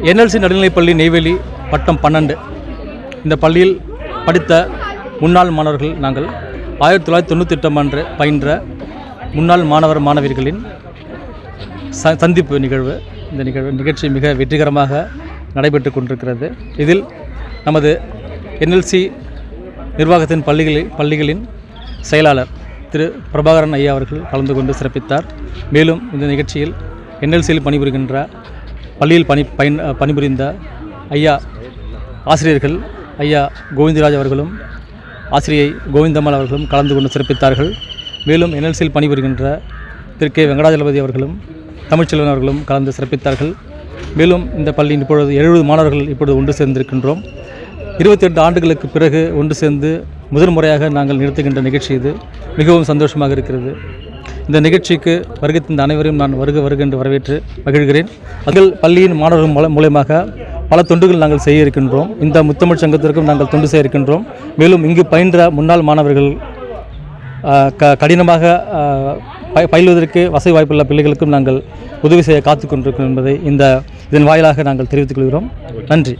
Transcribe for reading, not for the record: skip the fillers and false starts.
NLC நடுநிலைப்பள்ளி நெய்வேலி வட்டம் 12 இந்த பள்ளியில் படித்த முன்னாள் மாணவர்கள் நாங்கள் 1998 அன்று பயின்ற முன்னாள் மாணவர் மாணவியர்களின் சந்திப்பு நிகழ்வு. இந்த நிகழ்ச்சி மிக வெற்றிகரமாக நடைபெற்று கொண்டிருக்கிறது. இதில் நமது என்எல்சி நிர்வாகத்தின் பள்ளிகளின் செயலாளர் திரு பிரபாகரன் ஐயா அவர்கள் கலந்து கொண்டு சிறப்பித்தார். மேலும் இந்த நிகழ்ச்சியில் என்எல்சியில் பணிபுரிகின்ற பள்ளியில் பணிபுரிந்த ஐயா ஆசிரியர்கள் ஐயா கோவிந்தராஜ் அவர்களும் ஆசிரியை கோவிந்தம்மாள் அவர்களும் கலந்து கொண்டு சிறப்பித்தார்கள். மேலும் என்எல்சியில் பணிபுரிகின்ற திரு கே வெங்கடாஜலபதி அவர்களும் தமிழ்ச்செல்வன் அவர்களும் கலந்து சிறப்பித்தார்கள். மேலும் இந்த பள்ளியின் இப்பொழுது 70 மாணவர்கள் இப்பொழுது ஒன்று சேர்ந்திருக்கின்றோம். 28 ஆண்டுகளுக்கு பிறகு ஒன்று சேர்ந்து முதல் முறையாக நாங்கள் நிறுத்துகின்ற நிகழ்ச்சி இது. மிகவும் சந்தோஷமாக இருக்கிறது. இந்த நிகழ்ச்சிக்கு வருகை தந்த அனைவரையும் நான் வருக என்று வரவேற்று மகிழ்கிறேன். அதில் பள்ளியின் மாணவர்கள் மூலமாக பல தொண்டுகள் நாங்கள் செய்ய இருக்கின்றோம். இந்த முத்தமிழ் சங்கத்திற்கும் நாங்கள் தொண்டு செய்ய இருக்கின்றோம். மேலும் இங்கு பயின்ற முன்னாள் மாணவர்கள் கடினமாக பயிலுவதற்கு வசதி வாய்ப்புள்ள பிள்ளைகளுக்கும் நாங்கள் உதவி செய்ய காத்துக்கொண்டிருக்கிறோம் என்பதை இதன் வாயிலாக நாங்கள் தெரிவித்துக் கொள்கிறோம். நன்றி.